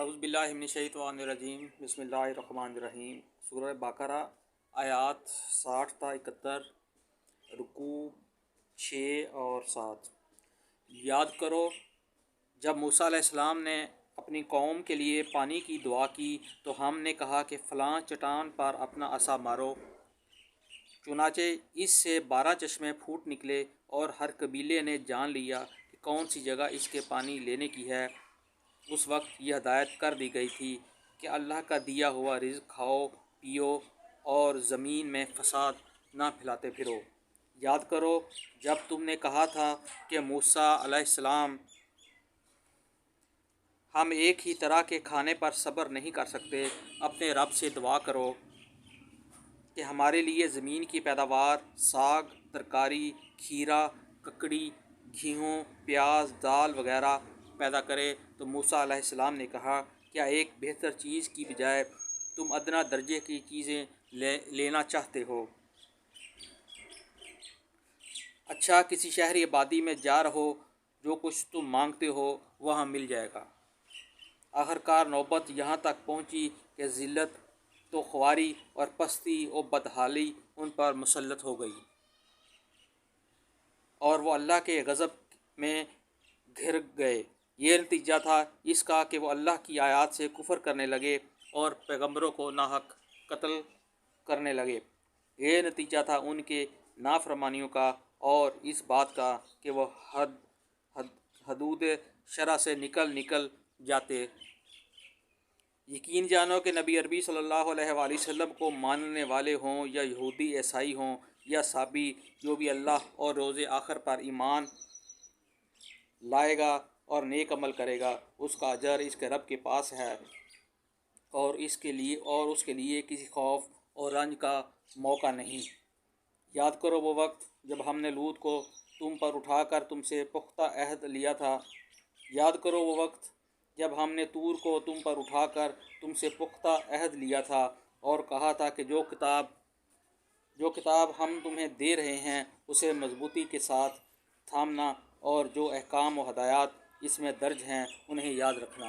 اعوذ باللہ من الشیطان الرجیم بسم اللہ الرحمن الرحیم۔ سورہ بقرہ آیات 60 تا 71، رکوع 6 اور 7۔ یاد کرو جب موسیٰ علیہ السلام نے اپنی قوم کے لیے پانی کی دعا کی تو ہم نے کہا کہ فلاں چٹان پر اپنا عصا مارو، چنانچہ اس سے 12 چشمے پھوٹ نکلے اور ہر قبیلے نے جان لیا کہ کون سی جگہ اس کے پانی لینے کی ہے۔ اس وقت یہ ہدایت کر دی گئی تھی کہ اللہ کا دیا ہوا رزق کھاؤ پیو اور زمین میں فساد نہ پھیلاتے پھرو۔ یاد کرو جب تم نے کہا تھا کہ موسیٰ علیہ السلام ہم ایک ہی طرح کے کھانے پر صبر نہیں کر سکتے، اپنے رب سے دعا کرو کہ ہمارے لیے زمین کی پیداوار، ساگ، ترکاری، کھیرا، ککڑی، گیہوں، پیاز، دال وغیرہ پیدا کرے۔ تو موسیٰ علیہ السلام نے کہا، کیا ایک بہتر چیز کی بجائے تم ادنیٰ درجے کی چیزیں لینا چاہتے ہو؟ اچھا کسی شہری آبادی میں جا رہو، جو کچھ تم مانگتے ہو وہاں مل جائے گا۔ آخرکار نوبت یہاں تک پہنچی کہ ذلت، تو خواری اور پستی و بدحالی ان پر مسلط ہو گئی، اور وہ اللہ کے غضب میں گھر گئے۔ یہ نتیجہ تھا اس کا کہ وہ اللہ کی آیات سے کفر کرنے لگے اور پیغمبروں کو ناحق قتل کرنے لگے۔ یہ نتیجہ تھا ان کے نافرمانیوں کا اور اس بات کا کہ وہ حدود شرع سے نکل جاتے۔ یقین جانو کہ نبی عربی صلی اللہ علیہ وآلہ وسلم کو ماننے والے ہوں یا یہودی عیسائی ہوں یا صابی، جو بھی اللہ اور روز آخر پر ایمان لائے گا اور نیک عمل کرے گا، اس کا اجر اس کے رب کے پاس ہے، اور اس کے لیے کسی خوف اور رنج کا موقع نہیں۔ یاد کرو وہ وقت جب ہم نے لوط کو تم پر اٹھا کر تم سے پختہ عہد لیا تھا۔ یاد کرو وہ وقت جب ہم نے طور کو تم پر اٹھا کر تم سے پختہ عہد لیا تھا اور کہا تھا کہ جو کتاب ہم تمہیں دے رہے ہیں اسے مضبوطی کے ساتھ تھامنا، اور جو احکام و ہدایات اس میں درج ہیں انہیں یاد رکھنا۔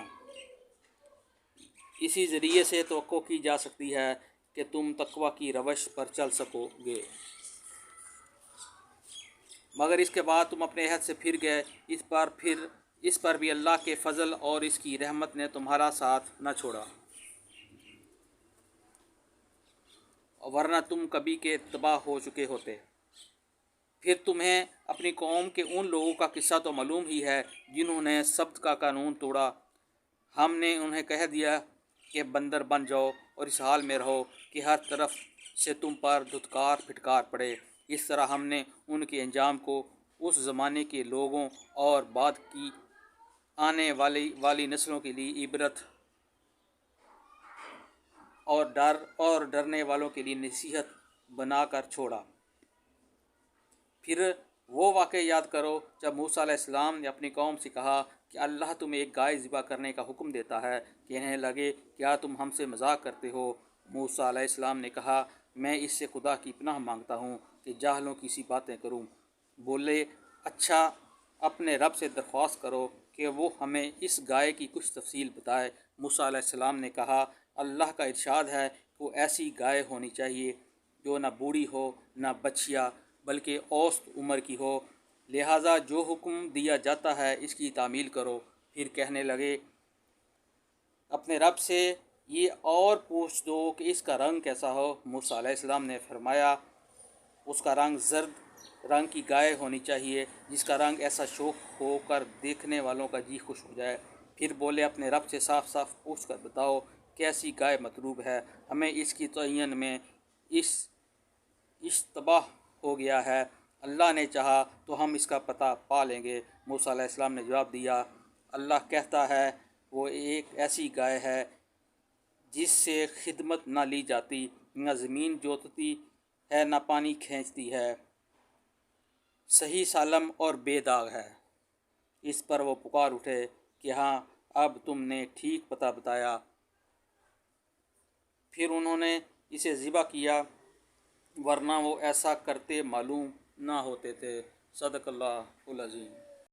اسی ذریعے سے توقع کی جا سکتی ہے کہ تم تقوی کی روش پر چل سکو گے، مگر اس کے بعد تم اپنے عہد سے پھر گئے۔ اس پر بھی اللہ کے فضل اور اس کی رحمت نے تمہارا ساتھ نہ چھوڑا، ورنہ تم کبھی کے تباہ ہو چکے ہوتے۔ پھر تمہیں اپنی قوم کے ان لوگوں کا قصہ تو معلوم ہی ہے جنہوں نے سبت کا قانون توڑا۔ ہم نے انہیں کہہ دیا کہ بندر بن جاؤ اور اس حال میں رہو کہ ہر طرف سے تم پر دھتکار پھٹکار پڑے۔ اس طرح ہم نے ان کے انجام کو اس زمانے کے لوگوں اور بعد کی آنے والی نسلوں کے لیے عبرت اور ڈرنے والوں کے لیے نصیحت بنا کر چھوڑا۔ پھر وہ واقعہ یاد کرو جب موسیٰ علیہ السلام نے اپنی قوم سے کہا کہ اللہ تمہیں ایک گائے ذبح کرنے کا حکم دیتا ہے، کہنے لگے کیا تم ہم سے مذاق کرتے ہو؟ موسیٰ علیہ السلام نے کہا، میں اس سے خدا کی پناہ مانگتا ہوں کہ جاہلوں کی سی باتیں کروں۔ بولے، اچھا اپنے رب سے درخواست کرو کہ وہ ہمیں اس گائے کی کچھ تفصیل بتائے۔ موسیٰ علیہ السلام نے کہا، اللہ کا ارشاد ہے کہ وہ ایسی گائے ہونی چاہیے جو نہ بوڑھی ہو نہ بچیا بلکہ اوسط عمر کی ہو، لہٰذا جو حکم دیا جاتا ہے اس کی تعمیل کرو۔ پھر کہنے لگے، اپنے رب سے یہ اور پوچھ دو کہ اس کا رنگ کیسا ہو۔ موسیٰ علیہ السلام نے فرمایا، اس کا رنگ زرد رنگ کی گائے ہونی چاہیے جس کا رنگ ایسا شوخ ہو کر دیکھنے والوں کا جی خوش ہو جائے۔ پھر بولے، اپنے رب سے صاف صاف پوچھ کر بتاؤ کیسی گائے مطلوب ہے، ہمیں اس کی تعین میں اشتباہ ہو گیا ہے، اللہ نے چاہا تو ہم اس کا پتہ پا لیں گے۔ موسیٰ علیہ السلام نے جواب دیا، اللہ کہتا ہے وہ ایک ایسی گائے ہے جس سے خدمت نہ لی جاتی، نہ زمین جوتتی ہے نہ پانی کھینچتی ہے، صحیح سالم اور بے داغ ہے۔ اس پر وہ پکار اٹھے کہ ہاں اب تم نے ٹھیک پتہ بتایا۔ پھر انہوں نے اسے ذبح کیا، ورنہ وہ ایسا کرتے معلوم نہ ہوتے تھے۔ صدق اللہ العظیم۔